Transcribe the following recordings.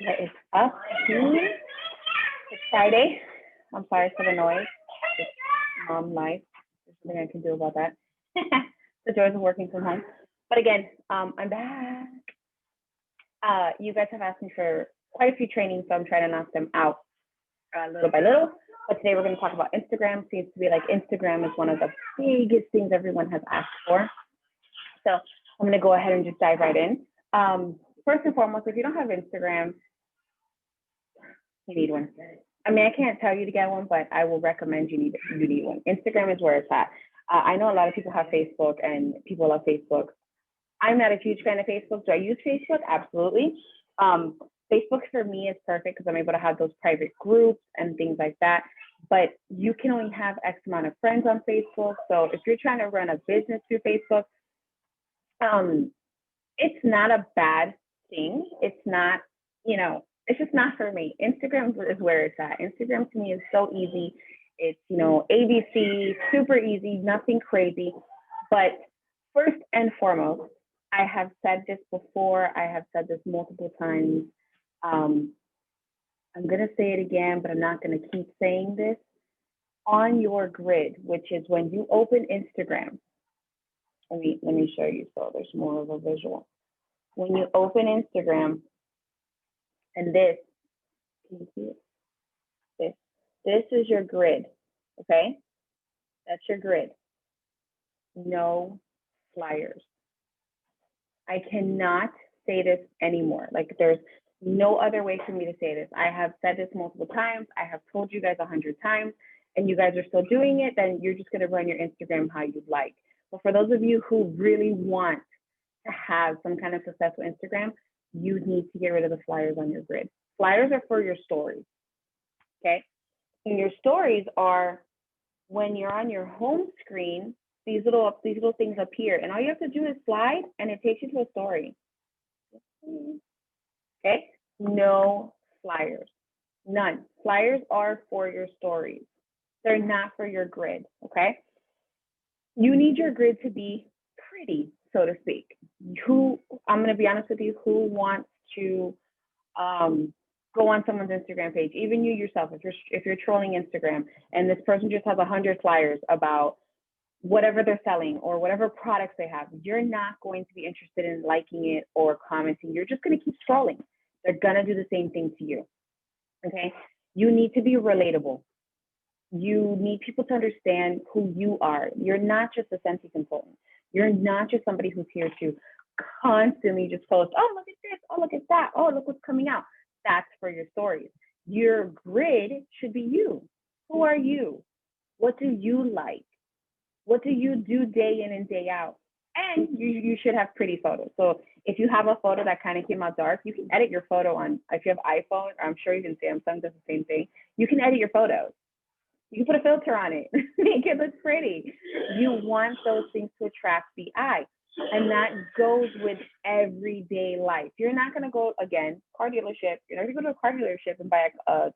What is up, team? It's Friday. I'm sorry for the noise. It's mom life. There's nothing I can do about that. The joys of working from home. But again, I'm back. You guys have asked me for quite a few trainings, so I'm trying to knock them out little by little. But today we're going to talk about Instagram. Seems to be like Instagram is one of the biggest things everyone has asked for. So I'm going to go ahead and just dive right in. First and foremost, if you don't have Instagram, you need one. I mean, I can't tell you to get one, but I will recommend you need one. Instagram is where it's at. I know a lot of people have Facebook and people love Facebook. I'm not a huge fan of Facebook. Do I use Facebook? Absolutely. Facebook for me is perfect because I'm able to have those private groups and things like that. But you can only have X amount of friends on Facebook. So if you're trying to run a business through Facebook, it's not a bad thing. It's not, it's just not for me. Instagram is where it's at. Instagram to me is so easy. It's, ABC, super easy, nothing crazy. But first and foremost, I have said this before. I have said this multiple times. I'm going to say it again, but I'm not going to keep saying this. On your grid, which is when you open Instagram, let me show you so there's more of a visual. When you open Instagram, and this, can you see it? This is your grid, okay? That's your grid. No flyers. I cannot say this anymore. Like there's no other way for me to say this. I have said this multiple times. I have told you guys 100 times, and you guys are still doing it, then you're just gonna run your Instagram how you'd like. But for those of you who really want to have some kind of success with Instagram, you need to get rid of the flyers on your grid. Flyers are for your stories, okay? And your stories are when you're on your home screen, these little things appear, and all you have to do is slide, and it takes you to a story. Okay? No flyers, none. Flyers are for your stories. They're not for your grid, okay? You need your grid to be pretty, so to speak. I'm going to be honest with you, who wants to go on someone's Instagram page, even you yourself, if you're trolling Instagram and this person just has 100 flyers about whatever they're selling or whatever products they have, you're not going to be interested in liking it or commenting. You're just going to keep scrolling. They're going to do the same thing to you, okay? You need to be relatable. You need people to understand who you are. You're not just a Scentsy consultant. You're not just somebody who's here to constantly just post, oh, look at this, oh, look at that, oh, look what's coming out. That's for your stories. Your grid should be you. Who are you? What do you like? What do you do day in and day out? And you should have pretty photos. So if you have a photo that kind of came out dark, you can edit your photo on, if you have iPhone, or I'm sure even Samsung does the same thing, you can edit your photos. You can put a filter on it, make it look pretty. You want those things to attract the eye. And that goes with everyday life. You're not going to go, again, car dealership. You're not going to go to a car dealership and buy a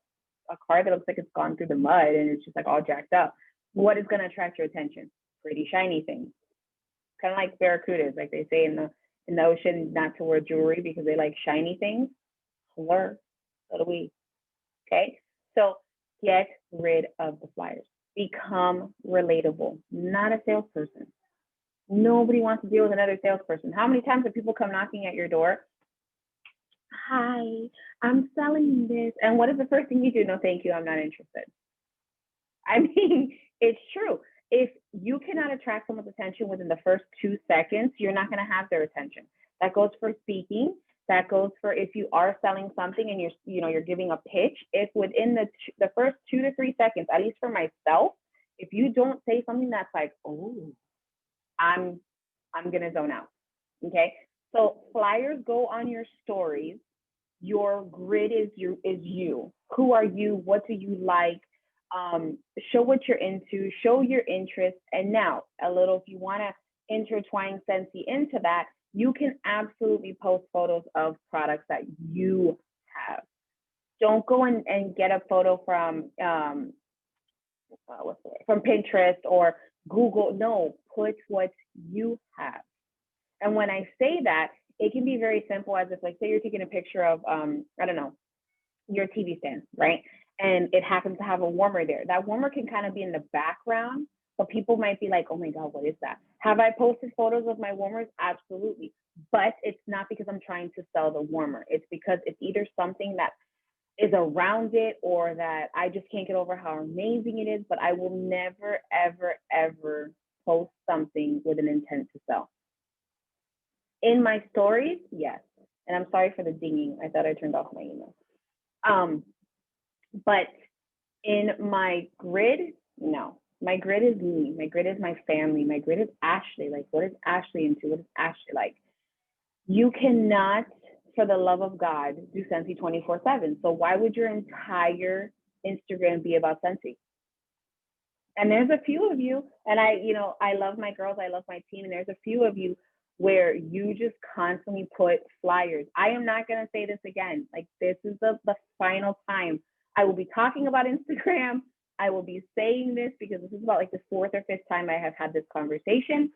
car that looks like it's gone through the mud and it's just like all jacked up. What is going to attract your attention? Pretty shiny things. Kind of like barracudas, like they say in the ocean, not to wear jewelry because they like shiny things. So do we. Okay? So get rid of the flyers. Become relatable, not a salesperson. Nobody wants to deal with another salesperson. How many times have people come knocking at your door? Hi, I'm selling this. And what is the first thing you do? No, thank you. I'm not interested. I mean, it's true. If you cannot attract someone's attention within the first 2 seconds, you're not going to have their attention. That goes for speaking. That goes for if you are selling something and you're giving a pitch. If within the first 2 to 3 seconds, at least for myself, if you don't say something that's like, oh, I'm gonna zone out. Okay. So flyers go on your stories. Your grid is you. Who are you? What do you like? Show what you're into, show your interest. And now a little, if you want to intertwine Scentsy into that, you can absolutely post photos of products that you have. Don't go and get a photo from Pinterest or Google. No, put what you have. And when I say that, it can be very simple, as if, like, say you're taking a picture of, I don't know, your TV stand, right? And it happens to have a warmer there. That warmer can kind of be in the background, but people might be like, oh my God, what is that? Have I posted photos of my warmers? Absolutely. But it's not because I'm trying to sell the warmer. It's because it's either something that is around it, or that I just can't get over how amazing it is. But I will never, ever, ever post something with an intent to sell. In my stories, yes. And I'm sorry for the dinging. I thought I turned off my email. But in my grid, no. My grid is me. My grid is my family. My grid is Ashley. Like, what is Ashley into? What is Ashley like? You cannot, for the love of God, do Scentsy 24/7. So why would your entire Instagram be about Scentsy? And there's a few of you, and I love my girls. I love my team. And there's a few of you where you just constantly put flyers. I am not going to say this again. Like, this is the final time I will be talking about Instagram. I will be saying this because this is about like the fourth or fifth time I have had this conversation.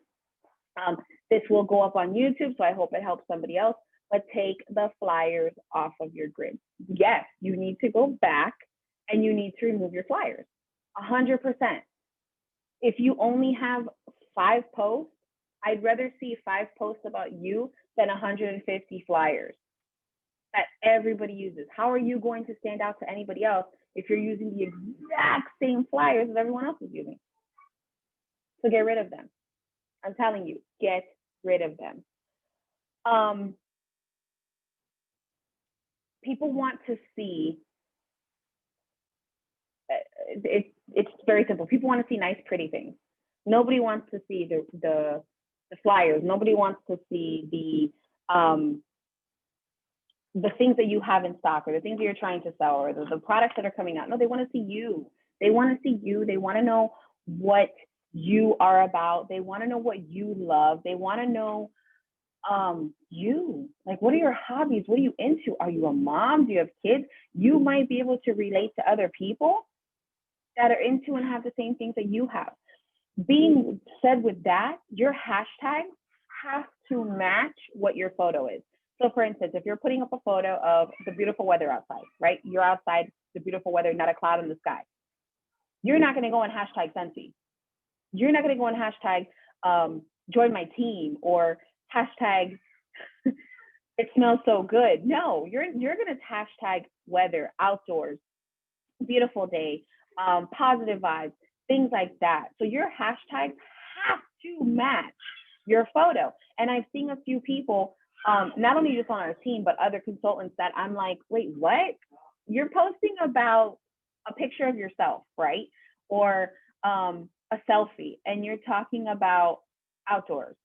This will go up on YouTube, so I hope it helps somebody else. But take the flyers off of your grid. Yes, you need to go back and you need to remove your flyers. 100%. If you only have 5 posts, I'd rather see 5 posts about you than 150 flyers that everybody uses. How are you going to stand out to anybody else if you're using the exact same flyers that everyone else is using? So get rid of them. I'm telling you, get rid of them. People want to see, it's very simple. People want to see nice, pretty things. Nobody wants to see the flyers. Nobody wants to see the things that you have in stock, or the things that you're trying to sell, or the products that are coming out. No, they want to see you. They want to see you. They want to know what you are about. They want to know what you love. They want to know you. Like, what are your hobbies? What are you into? Are you a mom? Do you have kids? You might be able to relate to other people that are into and have the same things that you have. Being said with that, your hashtag has to match what your photo is. So for instance, if you're putting up a photo of the beautiful weather outside, right? You're outside, the beautiful weather, not a cloud in the sky. You're not going to go on hashtag Scentsy. You're not going to go on hashtag join my team, or hashtag it smells so good. No, you're going to hashtag weather, outdoors, beautiful day, positive vibes, things like that. So your hashtags have to match your photo. And I've seen a few people, not only just on our team, but other consultants, that I'm like, wait, what? You're posting about a picture of yourself, right? Or a selfie, and you're talking about outdoors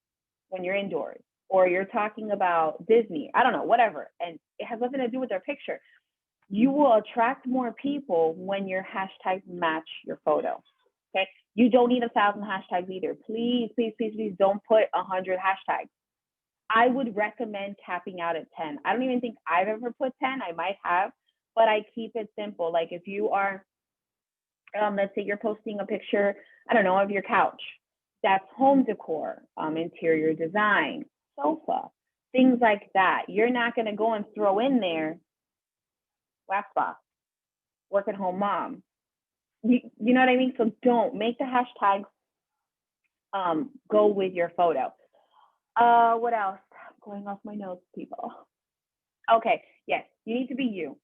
when you're indoors, or you're talking about Disney, I don't know, whatever. And it has nothing to do with their picture. You will attract more people when your hashtags match your photo. Okay. You don't need 1,000 hashtags either. Please, please, please, please don't put 100 hashtags. I would recommend capping out at 10. I don't even think I've ever put 10. I might have, but I keep it simple. Like, if you are, let's say you're posting a picture, I don't know, of your couch, that's home decor, interior design, sofa, things like that. You're not going to go and throw in there wax box, work at home mom. You know what I mean? So don't make the hashtags go with your photo. What else? I'm going off my notes, people. Okay, yes, you need to be you.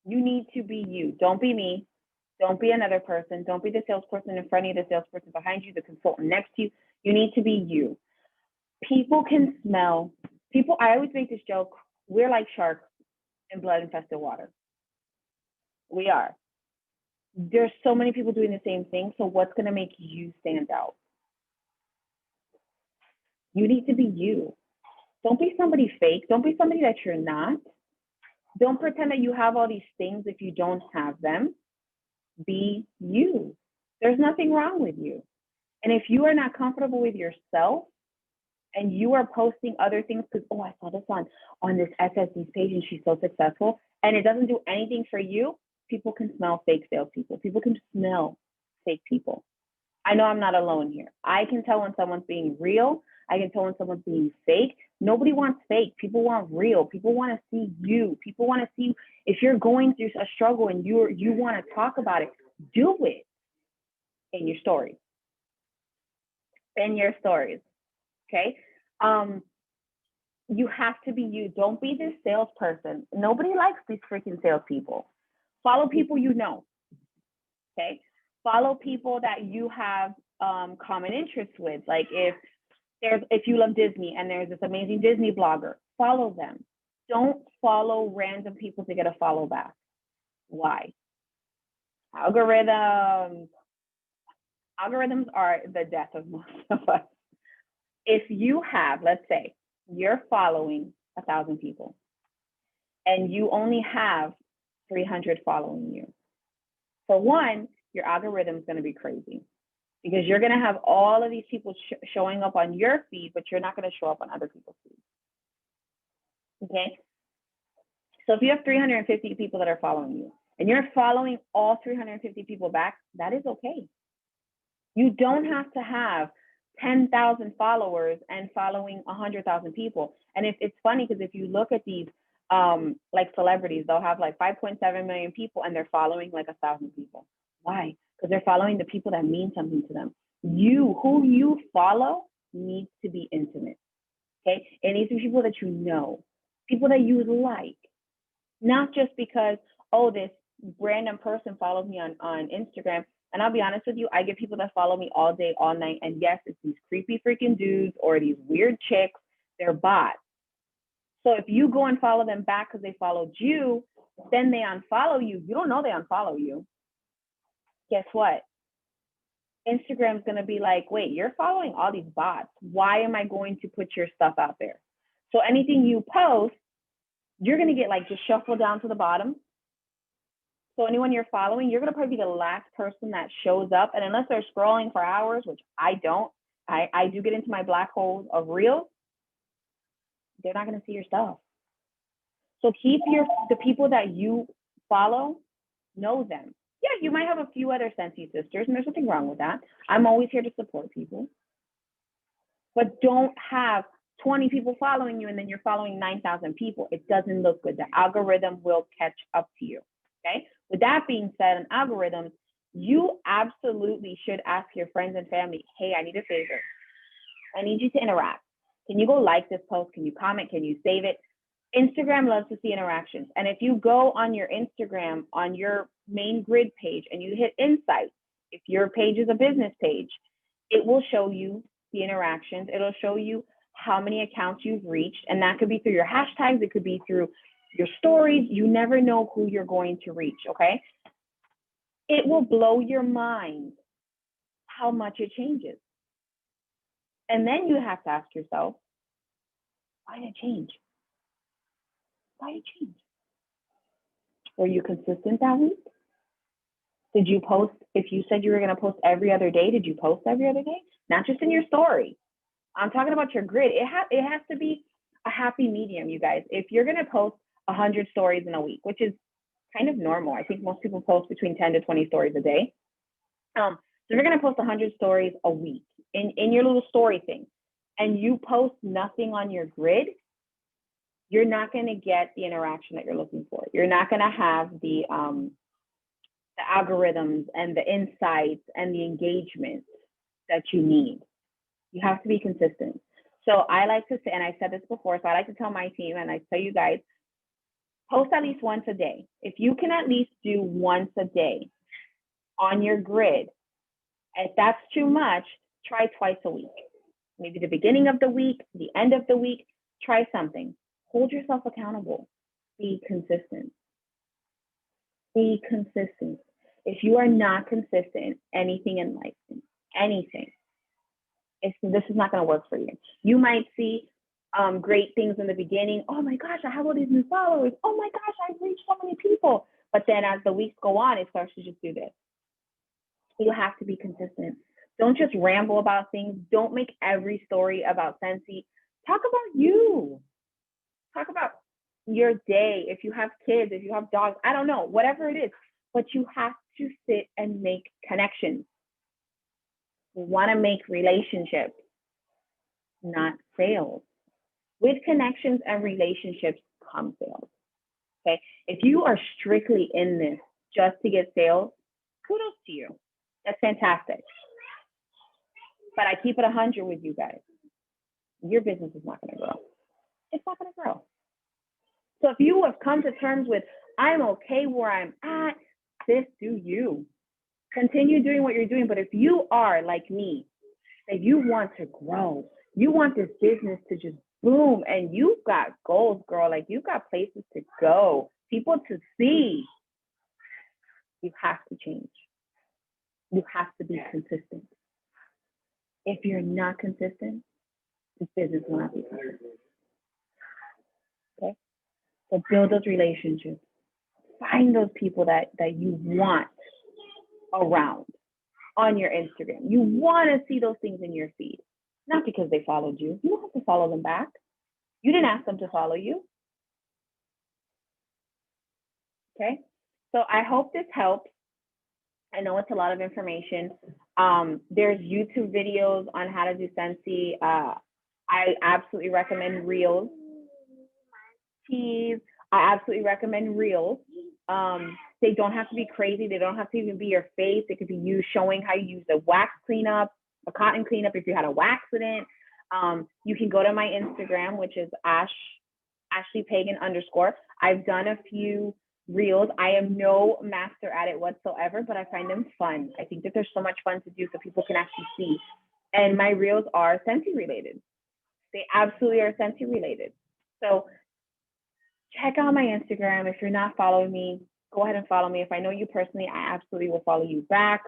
You need to be you. Don't be me. Don't be another person. Don't be the salesperson in front of you, the salesperson behind you, the consultant next to you. You need to be you. People can smell. I always make this joke. We're like sharks in blood-infested water. We are. There's so many people doing the same thing. So what's going to make you stand out? You need to be you. Don't be somebody fake. Don't be somebody that you're not. Don't pretend that you have all these things if you don't have them. Be you. There's nothing wrong with you. And if you are not comfortable with yourself and you are posting other things because, oh, I saw this on this SSD's page and she's so successful, and it doesn't do anything for you, people can smell fake salespeople. People can smell fake people. I know I'm not alone here. I can tell when someone's being real. I can tell when someone's being fake. Nobody wants fake. People want real. People want to see you. People want to see if you're going through a struggle and you want to talk about it, do it in your stories. In your stories. Okay. You have to be you. Don't be this salesperson. Nobody likes these freaking salespeople. Follow people you know. Okay. Follow people that you have common interests with. Like if you love Disney and there's this amazing Disney blogger, follow them. Don't follow random people to get a follow back. Why? Algorithms are the death of most of us. If you have, let's say, you're following 1,000 people and you only have 300 following you. For one, your algorithm is going to be crazy because you're going to have all of these people showing up on your feed, but you're not going to show up on other people's feeds. Okay. So if you have 350 people that are following you and you're following all 350 people back, that is okay. You don't have to have 10,000 followers and following 100,000 people. And it's funny because if you look at these like celebrities, they'll have like 5.7 million people and they're following like 1,000 people. Why? Because they're following the people that mean something to them. Who you follow needs to be intimate. Okay. It needs to be people that you know, people that you like, not just because, oh, this random person followed me on Instagram. And I'll be honest with you, I get people that follow me all day, all night. And yes, it's these creepy freaking dudes or these weird chicks. They're bots. So if you go and follow them back because they followed you, then they unfollow you. You don't know they unfollow you. Guess what? Instagram's going to be like, wait, you're following all these bots. Why am I going to put your stuff out there? So anything you post, you're going to get like just shuffled down to the bottom. So anyone you're following, you're going to probably be the last person that shows up. And unless they're scrolling for hours, which I don't, I do get into my black holes of reels, they're not going to see your stuff. So keep the people that you follow, know them. Yeah, you might have a few other Scentsy sisters, and there's nothing wrong with that. I'm always here to support people. But don't have 20 people following you and then you're following 9,000 people. It doesn't look good. The algorithm will catch up to you. Okay. With that being said, on algorithms, you absolutely should ask your friends and family, hey, I need a favor. I need you to interact. Can you go like this post? Can you comment? Can you save it? Instagram loves to see interactions. And if you go on your Instagram, on your main grid page, and you hit insights, if your page is a business page, it will show you the interactions. It'll show you how many accounts you've reached. And that could be through your hashtags. It could be through your stories. You never know who you're going to reach, okay? It will blow your mind how much it changes. And then you have to ask yourself, why did it change? Why did it change? Were you consistent that week? Did you post, if you said you were going to post every other day, did you post every other day? Not just in your story. I'm talking about your grid. It has to be a happy medium, you guys. If you're going to post 100 stories in a week, which is kind of normal. I think most people post between 10 to 20 stories a day. So you're going to post 100 stories a week in your little story thing, and you post nothing on your grid, you're not going to get the interaction that you're looking for. You're not going to have the algorithms and the insights and the engagement that you need. You have to be consistent. So I like to say, and I said this before, so I like to tell my team and I tell you guys, post at least once a day. If you can at least do once a day on your grid, if that's too much, try twice a week. Maybe the beginning of the week, the end of the week, try something. Hold yourself accountable. Be consistent. Be consistent. If you are not consistent, anything in life, anything, this is not going to work for you. You might see great things in the beginning. Oh my gosh, I have all these new followers. Oh my gosh, I've reached so many people. But then as the weeks go on, it starts to just do this. You have to be consistent. Don't just ramble about things. Don't make every story about Scentsy. Talk about you. Talk about your day. If you have kids, if you have dogs, I don't know, whatever it is. But you have to sit and make connections. You want to make relationships. not sales. With connections and relationships come sales. Okay. If you are strictly in this just to get sales, kudos to you. That's fantastic. But I keep it 100 with you guys. Your business is not going to grow. It's not going to grow. So if you have come to terms with, I'm okay where I'm at, sis, do you. Continue doing what you're doing. But if you are like me, that you want to grow, you want this business to just boom, and you've got goals, girl, like you've got places to go, people to see, you have to change. You have to be consistent. If you're not consistent, this business will not be consistent. Okay? So build those relationships. Find those people that you want around on your Instagram. You want to see those things in your feed, not because they followed you. You don't have to follow them back. You didn't ask them to follow you. Okay? So I hope this helps. I know it's a lot of information. There's YouTube videos on how to do Scentsy. I absolutely recommend Reels. Tease. I absolutely recommend Reels. They don't have to be crazy. They don't have to even be your face. It could be you showing how you use a wax cleanup, a cotton cleanup if you had a wax accident. You can go to my Instagram, which is Ashley Pagan _. I've done a few Reels. I am no master at it whatsoever, but I find them fun. I think that there's so much fun to do so people can actually see. And my Reels are Scentsy related. They absolutely are Scentsy related. So check out my Instagram. If you're not following me, go ahead and follow me. If I know you personally, I absolutely will follow you back.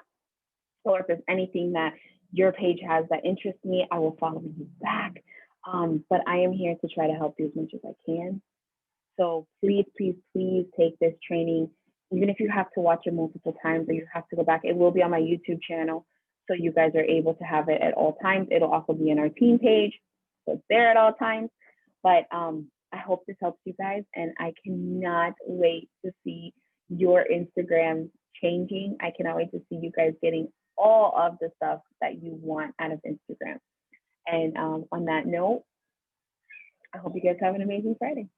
Or if there's anything that your page has that interests me, I will follow you back. But I am here to try to help you as much as I can. So please, please, please take this training. Even if you have to watch it multiple times or you have to go back, it will be on my YouTube channel. So you guys are able to have it at all times. It'll also be in our team page. So it's there at all times. But I hope this helps you guys. And I cannot wait to see your Instagram changing. I cannot wait to see you guys getting all of the stuff that you want out of Instagram. And on that note, I hope you guys have an amazing Friday.